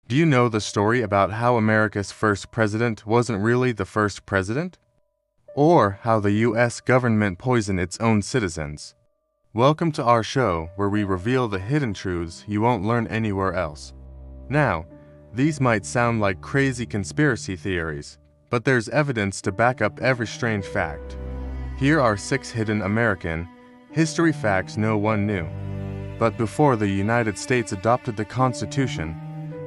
Do you know the story about how America's first president wasn't really the first president? Or how the US government poisoned its own citizens? Welcome to our show where we reveal the hidden truths you won't learn anywhere else. Now, these might sound like crazy conspiracy theories, but there's evidence to back up every strange fact. Here are 6 hidden American history facts no one knew. But before the United States adopted the Constitution,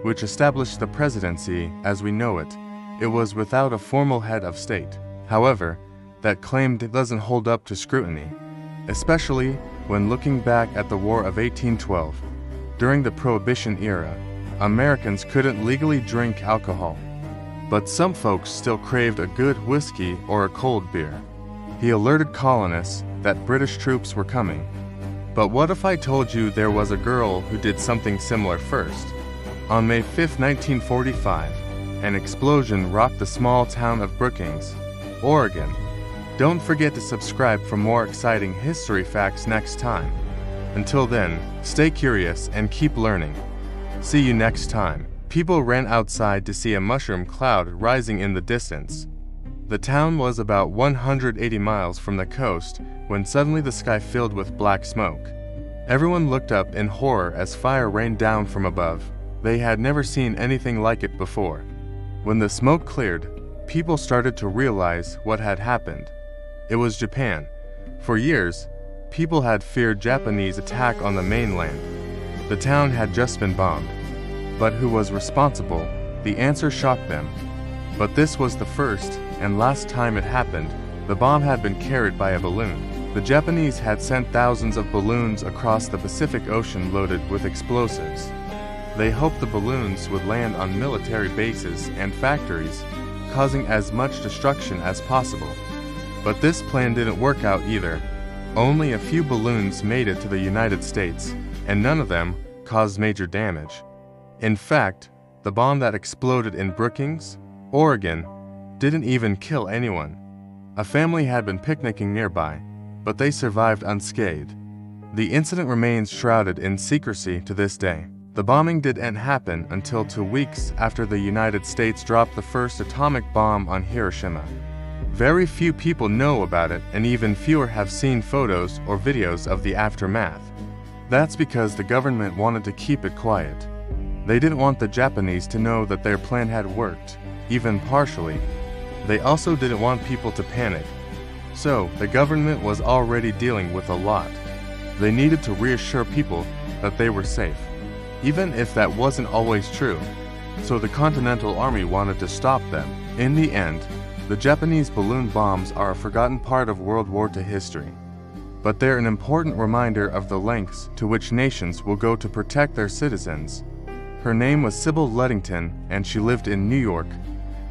which established the presidency as we know it, it was without a formal head of state. However, that claim doesn't hold up to scrutiny, especially when looking back at the War of 1812. During the Prohibition era, Americans couldn't legally drink alcohol, but some folks still craved a good whiskey or a cold beer. He alerted colonists that British troops were coming. But what if I told you there was a girl who did something similar first? On May 5, 1945, an explosion rocked the small town of Brookings, Oregon. Don't forget to subscribe for more exciting history facts next time. Until then, stay curious and keep learning. See you next time. People ran outside to see a mushroom cloud rising in the distance. The town was about 180 miles from the coast when suddenly the sky filled with black smoke. Everyone looked up in horror as fire rained down from above. They had never seen anything like it before. When the smoke cleared, people started to realize what had happened. It was Japan. For years, people had feared Japanese attack on the mainland. The town had just been bombed. But who was responsible? The answer shocked them. But this was the first and last time it happened. The bomb had been carried by a balloon. The Japanese had sent thousands of balloons across the Pacific Ocean loaded with explosives. They hoped the balloons would land on military bases and factories, causing as much destruction as possible. But this plan didn't work out either. Only a few balloons made it to the United States, and none of them caused major damage. In fact, the bomb that exploded in Brookings, Oregon, didn't even kill anyone. A family had been picnicking nearby, but they survived unscathed. The incident remains shrouded in secrecy to this day. The bombing didn't happen until 2 weeks after the United States dropped the first atomic bomb on Hiroshima. Very few people know about it, and even fewer have seen photos or videos of the aftermath. That's because the government wanted to keep it quiet. They didn't want the Japanese to know that their plan had worked, even partially. They also didn't want people to panic. So, the government was already dealing with a lot. They needed to reassure people that they were safe, even if that wasn't always true. So the Continental Army wanted to stop them. In the end, the Japanese balloon bombs are a forgotten part of World War II history. But they're an important reminder of the lengths to which nations will go to protect their citizens. Her name was Sybil Ludington, and she lived in New York.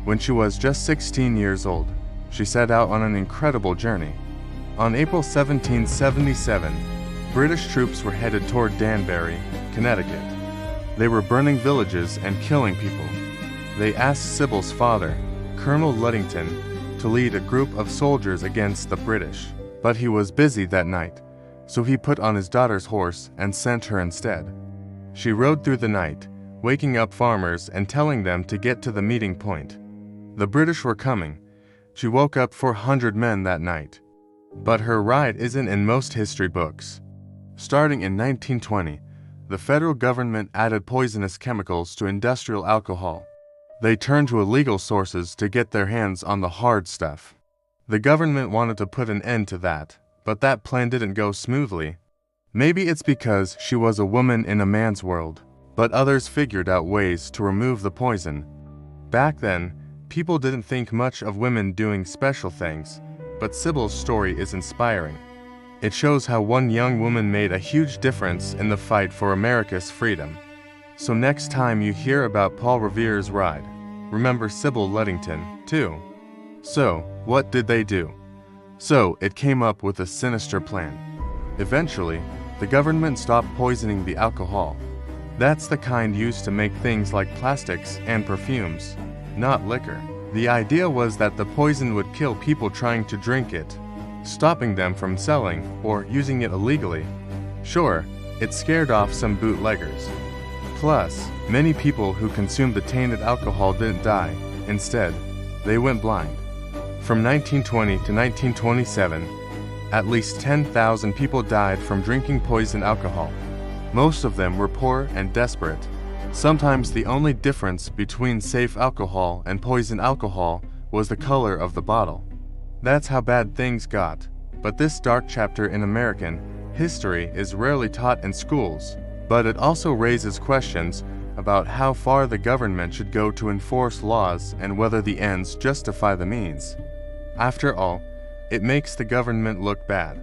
When she was just 16 years old, she set out on an incredible journey. On April 1777, British troops were headed toward Danbury, Connecticut. They were burning villages and killing people. They asked Sybil's father, Colonel Ludington, to lead a group of soldiers against the British. But he was busy that night, so he put on his daughter's horse and sent her instead. She rode through the night, waking up farmers and telling them to get to the meeting point. The British were coming. She woke up 400 men that night. But her ride isn't in most history books. Starting in 1920, the federal government added poisonous chemicals to industrial alcohol. They turned to illegal sources to get their hands on the hard stuff. The government wanted to put an end to that, but that plan didn't go smoothly. Maybe it's because she was a woman in a man's world, but others figured out ways to remove the poison. Back then, people didn't think much of women doing special things, but Sybil's story is inspiring. It shows how one young woman made a huge difference in the fight for America's freedom. So next time you hear about Paul Revere's ride, remember Sybil Ludington, too. So, what did they do? So, it came up with a sinister plan. Eventually, the government stopped poisoning the alcohol. That's the kind used to make things like plastics and perfumes, not liquor. The idea was that the poison would kill people trying to drink it, stopping them from selling or using it illegally. Sure, it scared off some bootleggers. Plus, many people who consumed the tainted alcohol didn't die. Instead, they went blind. From 1920 to 1927, at least 10,000 people died from drinking poisoned alcohol. Most of them were poor and desperate. Sometimes the only difference between safe alcohol and poisoned alcohol was the color of the bottle. That's how bad things got. But this dark chapter in American history is rarely taught in schools, but it also raises questions about how far the government should go to enforce laws and whether the ends justify the means. After all, it makes the government look bad.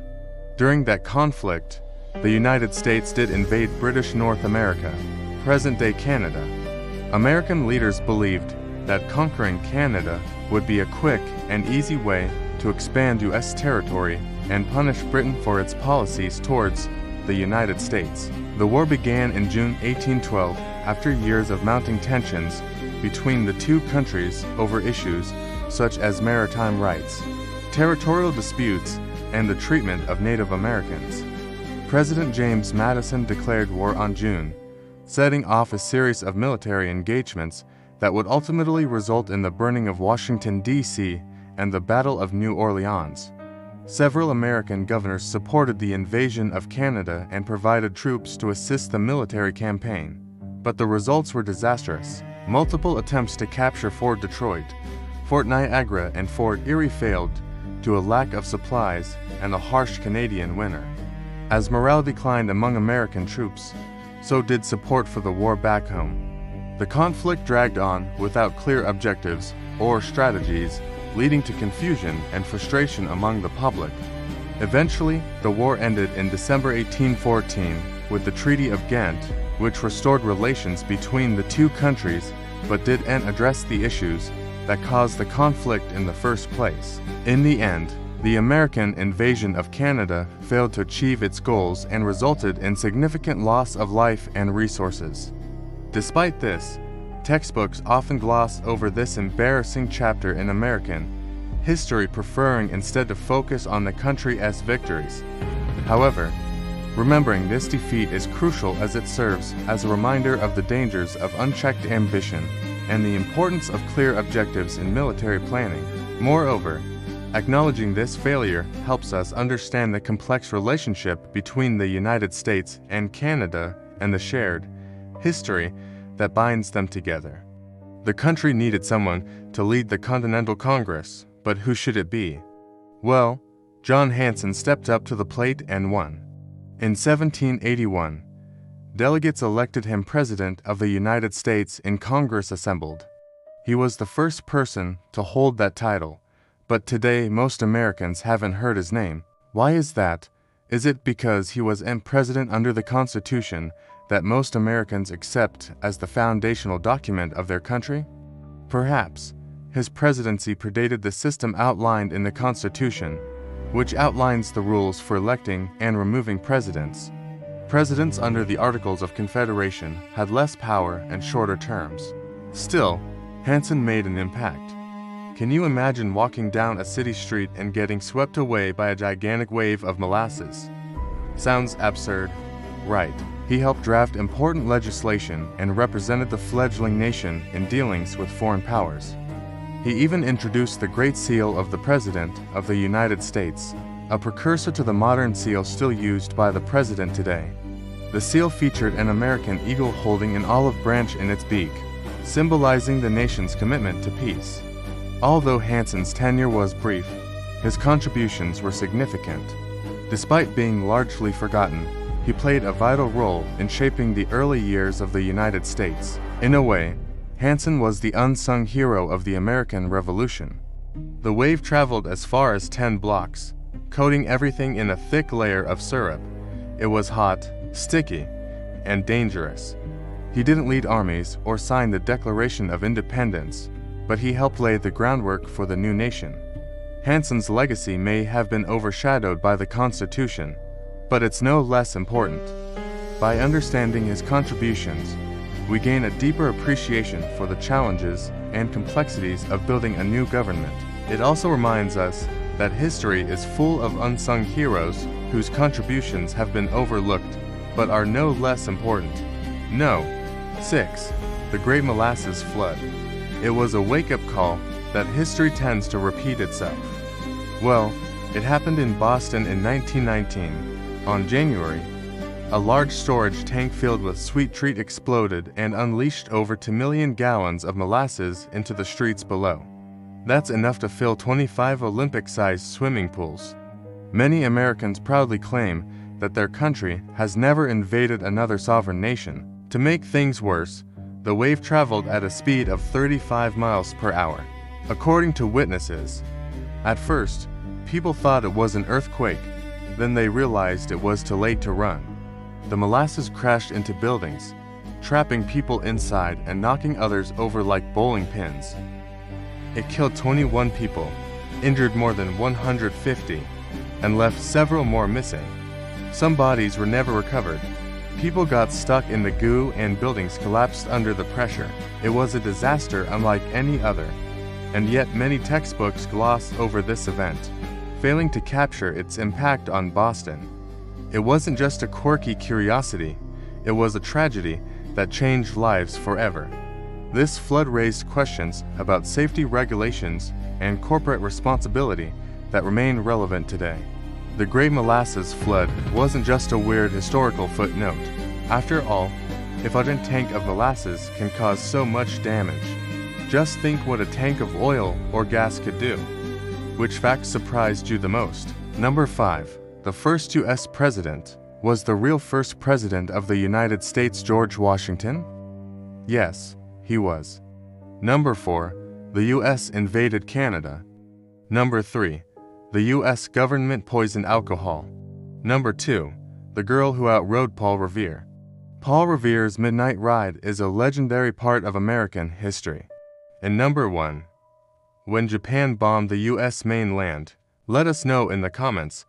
During that conflict, the United States did invade British North America, present-day Canada. American leaders believed that conquering Canada would be a quick and easy way to expand U.S. territory and punish Britain for its policies towards the United States. The war began in June 1812 after years of mounting tensions between the two countries over issues such as maritime rights, territorial disputes, and the treatment of Native Americans. President James Madison declared war on June, setting off a series of military engagements that would ultimately result in the burning of Washington, D.C. and the Battle of New Orleans. Several American governors supported the invasion of Canada and provided troops to assist the military campaign. But the results were disastrous. Multiple attempts to capture Fort Detroit, Fort Niagara, and Fort Erie failed due to a lack of supplies and a harsh Canadian winter. As morale declined among American troops, so did support for the war back home. The conflict dragged on without clear objectives or strategies, leading to confusion and frustration among the public. Eventually, the war ended in December 1814 with the Treaty of Ghent, which restored relations between the two countries but didn't address the issues that caused the conflict in the first place. In the end, the American invasion of Canada failed to achieve its goals and resulted in significant loss of life and resources. Despite this, textbooks often gloss over this embarrassing chapter in American history, preferring instead to focus on the country's victories. However, remembering this defeat is crucial as it serves as a reminder of the dangers of unchecked ambition and the importance of clear objectives in military planning. Moreover, acknowledging this failure helps us understand the complex relationship between the United States and Canada and the shared history that binds them together. The country needed someone to lead the Continental Congress, but who should it be? Well, John Hanson stepped up to the plate and won. In 1781, delegates elected him President of the United States in Congress assembled. He was the first person to hold that title, but today most Americans haven't heard his name. Why is that? Is it because he was president under the Constitution that most Americans accept as the foundational document of their country? Perhaps his presidency predated the system outlined in the Constitution, which outlines the rules for electing and removing presidents. Presidents under the Articles of Confederation had less power and shorter terms. Still, Hanson made an impact. Can you imagine walking down a city street and getting swept away by a gigantic wave of molasses? Sounds absurd, right? He helped draft important legislation and represented the fledgling nation in dealings with foreign powers. He even introduced the Great Seal of the President of the United States, a precursor to the modern seal still used by the President today. The seal featured an American eagle holding an olive branch in its beak, symbolizing the nation's commitment to peace. Although Hanson's tenure was brief, his contributions were significant. Despite being largely forgotten, he played a vital role in shaping the early years of the United States. In a way, Hanson was the unsung hero of the American Revolution. The wave traveled as far as 10 blocks, coating everything in a thick layer of syrup. It was hot, sticky, and dangerous. He didn't lead armies or sign the Declaration of Independence, but he helped lay the groundwork for the new nation. Hanson's legacy may have been overshadowed by the Constitution, but it's no less important. By understanding his contributions, we gain a deeper appreciation for the challenges and complexities of building a new government. It also reminds us that history is full of unsung heroes whose contributions have been overlooked, but are no less important. No, 6. The Great Molasses Flood. It was a wake-up call that history tends to repeat itself. Well, it happened in Boston in 1919. On January, a large storage tank filled with sweet treat exploded and unleashed over 2 million gallons of molasses into the streets below. That's enough to fill 25 Olympic-sized swimming pools. Many Americans proudly claim that their country has never invaded another sovereign nation. To make things worse, the wave traveled at a speed of 35 miles per hour. According to witnesses, at first, people thought it was an earthquake, then they realized it was too late to run. The molasses crashed into buildings, trapping people inside and knocking others over like bowling pins. It killed 21 people, injured more than 150, and left several more missing. Some bodies were never recovered. People got stuck in the goo and buildings collapsed under the pressure. It was a disaster unlike any other, and yet many textbooks gloss over this event, failing to capture its impact on Boston. It wasn't just a quirky curiosity, it was a tragedy that changed lives forever. This flood raised questions about safety regulations and corporate responsibility that remain relevant today. The Great Molasses Flood wasn't just a weird historical footnote. After all, if a tank of molasses can cause so much damage, just think what a tank of oil or gas could do. Which fact surprised you the most? Number 5. The first U.S. president. Was the real first president of the United States George Washington? Yes, he was. Number 4. The U.S. invaded Canada. Number 3. The U.S. government poisoned alcohol. Number 2. The girl who outrode Paul Revere. Paul Revere's midnight ride is a legendary part of American history. And number 1. When Japan bombed the U.S. mainland. Let us know in the comments